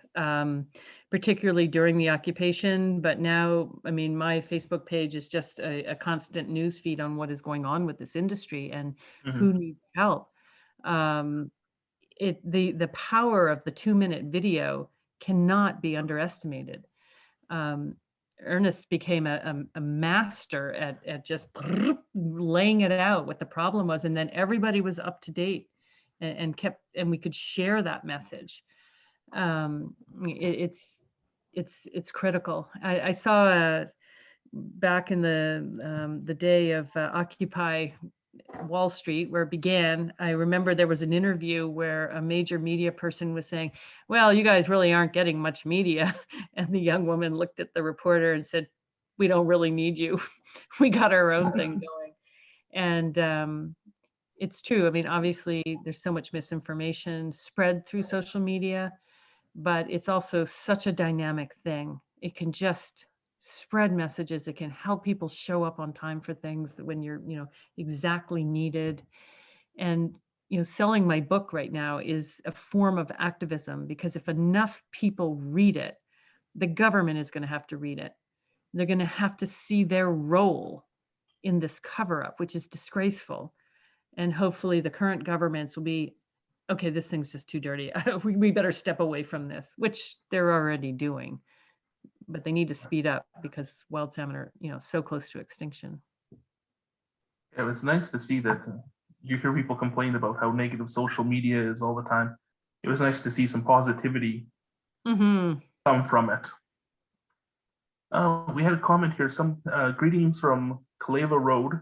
B: particularly during the occupation. But now, I mean, my Facebook page is just a constant news feed on what is going on with this industry and who needs help. The power of the 2-minute video cannot be underestimated. Ernest became a master at just laying it out what the problem was, and then everybody was up to date and we could share that message. It's critical. I saw back in the day of Occupy Wall Street, where it began, I remember there was an interview where a major media person was saying, well, you guys really aren't getting much media. And the young woman looked at the reporter and said, we don't really need you. We got our own thing going. And it's true. I mean, obviously there's so much misinformation spread through social media, but it's also such a dynamic thing. It can just spread messages. It can help people show up on time for things when you're, exactly needed. And, selling my book right now is a form of activism, because if enough people read it, the government is going to have to read it. They're going to have to see their role in this cover-up, which is disgraceful. And hopefully the current governments will be, okay, this thing's just too dirty. We better step away from this, which they're already doing. But they need to speed up because wild salmon are, so close to extinction.
A: Yeah, it's nice to see that you hear people complain about how negative social media is all the time. It was nice to see some positivity come from it. We had a comment here. Some greetings from Kaleva Road.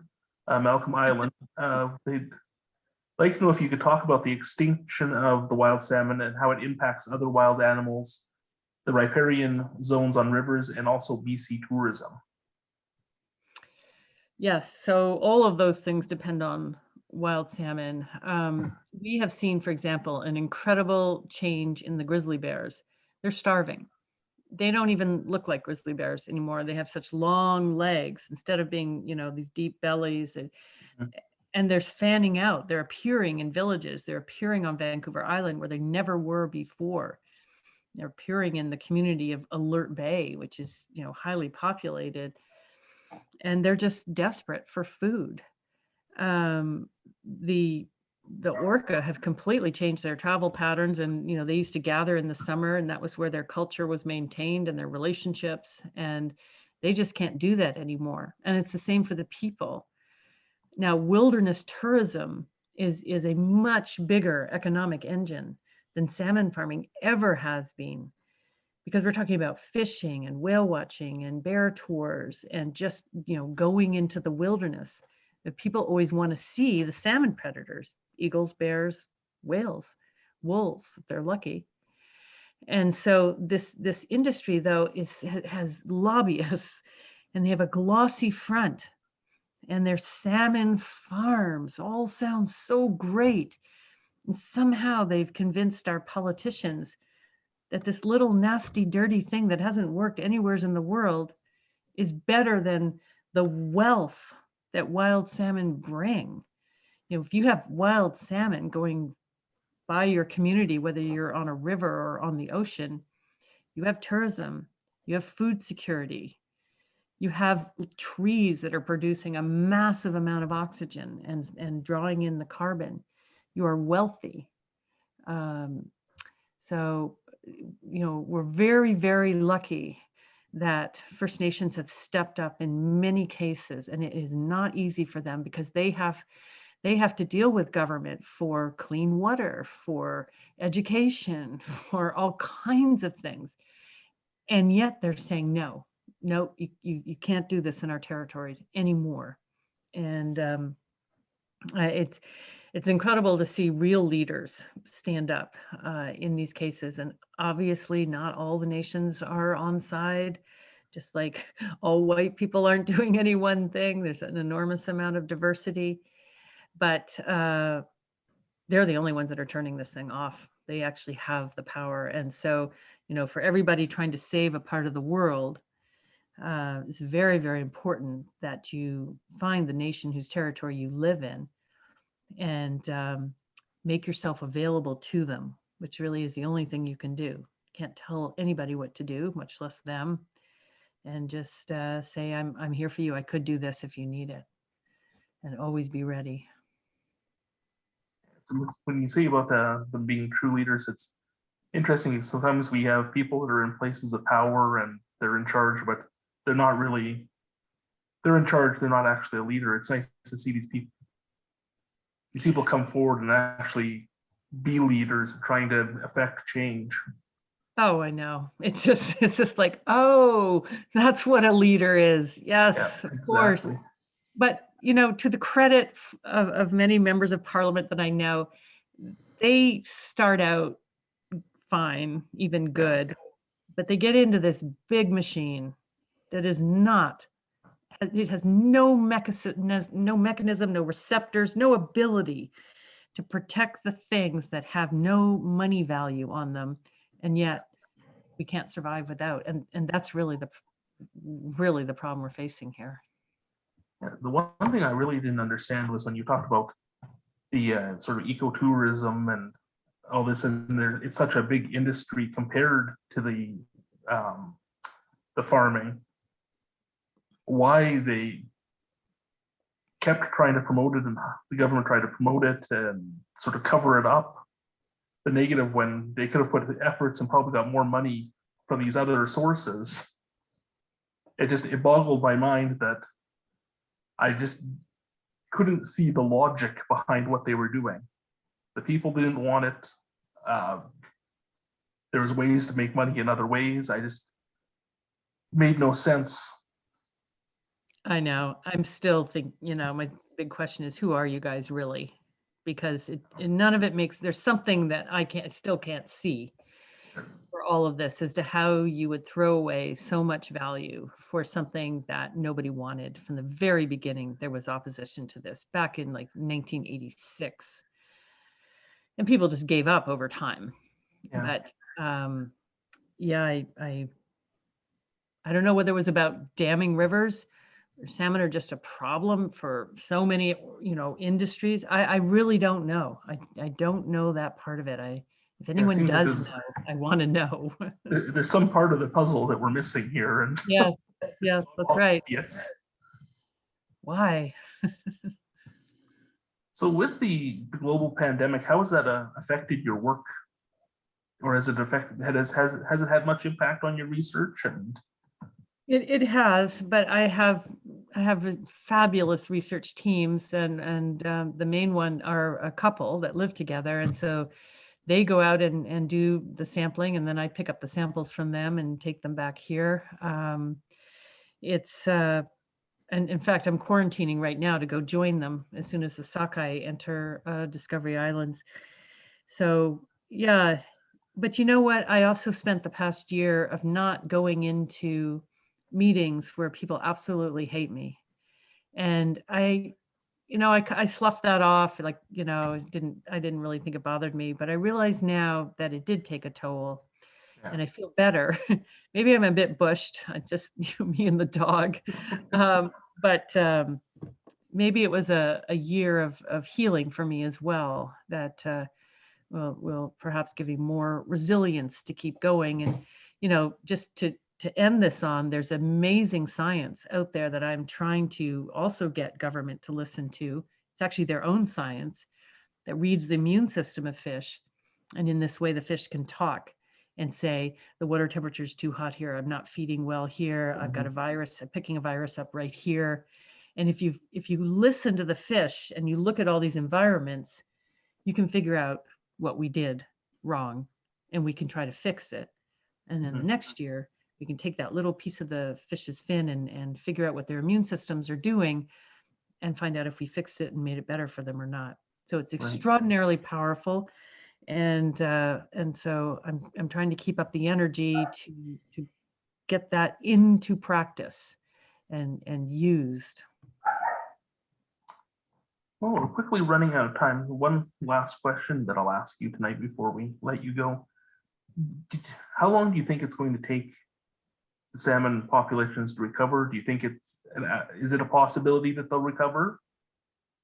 A: Malcolm Island. They'd like to know if you could talk about the extinction of the wild salmon and how it impacts other wild animals, the riparian zones on rivers, and also BC tourism.
B: Yes, so all of those things depend on wild salmon. We have seen, for example, an incredible change in the grizzly bears. They're starving. They don't even look like grizzly bears anymore. They have such long legs instead of being, these deep bellies. And they're fanning out. They're appearing in villages. They're appearing on Vancouver Island where they never were before. They're appearing in the community of Alert Bay, which is, highly populated. And they're just desperate for food. The orca have completely changed their travel patterns, and they used to gather in the summer, and that was where their culture was maintained and their relationships, and they just can't do that anymore. And it's the same for the people. Now, wilderness tourism is a much bigger economic engine than salmon farming ever has been, because we're talking about fishing and whale watching and bear tours and just, going into the wilderness. The people always want to see the salmon predators, eagles, bears, whales, wolves, if they're lucky. And so this industry, though, has lobbyists, and they have a glossy front, and their salmon farms all sound so great. And somehow they've convinced our politicians that this little nasty, dirty thing that hasn't worked anywhere in the world is better than the wealth that wild salmon bring. If you have wild salmon going by your community, whether you're on a river or on the ocean, you have tourism, you have food security, you have trees that are producing a massive amount of oxygen and drawing in the carbon. You are wealthy. So we're very, very lucky that First Nations have stepped up in many cases, and it is not easy for them because they have to deal with government for clean water, for education, for all kinds of things. And yet they're saying, no, you can't do this in our territories anymore. And it's incredible to see real leaders stand up in these cases. And obviously not all the nations are on side, just like all white people aren't doing any one thing. There's an enormous amount of diversity, but they're the only ones that are turning this thing off. They actually have the power. And so, for everybody trying to save a part of the world, it's very, very important that you find the nation whose territory you live in and make yourself available to them, which really is the only thing you can do. Can't tell anybody what to do, much less them. And just say, I'm here for you. I could do this if you need it. And always be ready.
A: So when you say about them being true leaders, it's interesting. Sometimes we have people that are in places of power and they're in charge, but they're not really, they're in charge. They're not actually a leader. It's nice to see these people come forward and actually be leaders trying to affect change.
B: Oh, I know. It's just like, oh, that's what a leader is. Yes,
A: Yeah,
B: of course. But, to the credit of many members of parliament that I know, they start out fine, even good, but they get into this big machine that is not, it has no mechanism, no receptors, no ability to protect the things that have no money value on them. And yet we can't survive without. And that's really the problem we're facing here.
A: Yeah, the one thing I really didn't understand was when you talked about the sort of ecotourism and all this, and it's such a big industry compared to the farming. Why they kept trying to promote it, and the government tried to promote it and sort of cover it up, the negative, when they could have put efforts and probably got more money from these other sources. It boggled my mind that I just couldn't see the logic behind what they were doing. The people didn't want it. There was ways to make money in other ways. I just made no sense.
B: I know. I'm still my big question is, who are you guys really? Because none of it makes, there's something that I still can't see for all of this as to how you would throw away so much value for something that nobody wanted. From the very beginning, there was opposition to this back in like 1986. And people just gave up over time.
A: Yeah.
B: But yeah, I don't know whether it was about damming rivers or salmon are just a problem for so many, industries. I really don't know. I don't know that part of it. If
A: it
B: anyone
A: seems like
B: does know, I want to know.
A: there's some part of the puzzle that we're missing here, and
B: Yes,
A: it's
B: yes, that's right.
A: Yes.
B: Why?
A: So with the global pandemic, how has that affected your work? Or has it had much impact on your research? And
B: It has, but I have fabulous research teams, and the main one are a couple that live together, and so they go out and do the sampling, and then I pick up the samples from them and take them back here. And in fact, I'm quarantining right now to go join them as soon as the sockeye enter Discovery Islands. So yeah, but you know what? I also spent the past year of not going into meetings where people absolutely hate me. And I sloughed that off, like, I didn't really think it bothered me, but I realize now that it did take a toll.
A: yeah.
B: And I feel better. Maybe I'm a bit bushed, just me and the dog. But maybe it was a year of healing for me as well, that will perhaps give you more resilience to keep going. And, just to end this on, there's amazing science out there that I'm trying to also get government to listen to. It's actually their own science that reads the immune system of fish. And in this way, the fish can talk and say, the water temperature is too hot here. I'm not feeding well here. I've got a virus, I'm picking a virus up right here. And if you listen to the fish and you look at all these environments, you can figure out what we did wrong, and we can try to fix it. And then the next year, we can take that little piece of the fish's fin and figure out what their immune systems are doing and find out if we fixed it and made it better for them or not. So it's extraordinarily powerful. And so I'm trying to keep up the energy to get that into practice and used.
A: Well, we're quickly running out of time. One last question that I'll ask you tonight before we let you go. How long do you think it's going to take the salmon populations to recover? Do you think is it a possibility that they'll recover?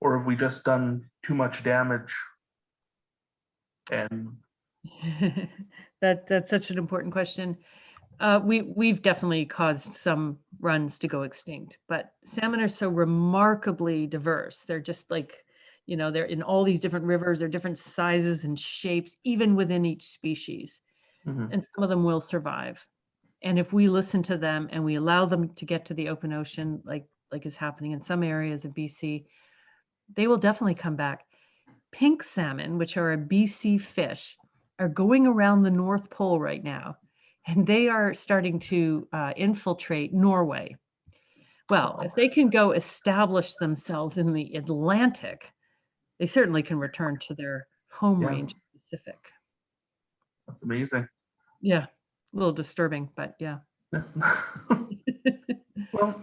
A: Or have we just done too much damage? And
B: that's such an important question. We've definitely caused some runs to go extinct, but salmon are so remarkably diverse. They're just like, they're in all these different rivers, they're different sizes and shapes, even within each species. And some of them will survive. And if we listen to them and we allow them to get to the open ocean, like is happening in some areas of BC, they will definitely come back. Pink salmon, which are a BC fish, are going around the North Pole right now, and they are starting to infiltrate Norway. Well, if they can go establish themselves in the Atlantic, they certainly can return to their home range in the Pacific.
A: That's amazing.
B: Yeah, a little disturbing, but yeah.
A: Well,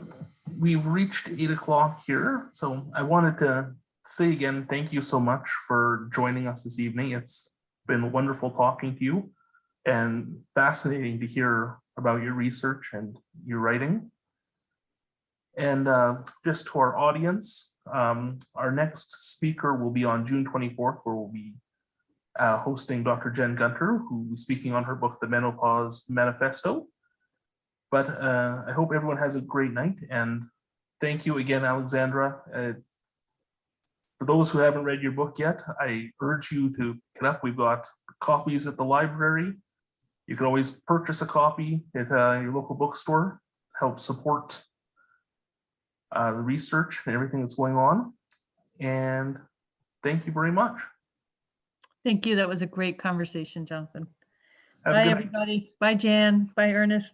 A: we've reached 8 o'clock here, so I wanted to say again, thank you so much for joining us this evening. It's been wonderful talking to you and fascinating to hear about your research and your writing. And just to our audience, our next speaker will be on June 24th, where we'll be hosting Dr. Jen Gunter, who will be speaking on her book, The Menopause Manifesto. But I hope everyone has a great night, and thank you again, Alexandra. For those who haven't read your book yet, I urge you to get up. We've got copies at the library. You can always purchase a copy at your local bookstore, help support the research and everything that's going on. And thank you very much.
B: Thank you. That was a great conversation, Jonathan.
A: Have
B: Bye, everybody. Bye, Jan. Bye, Ernest.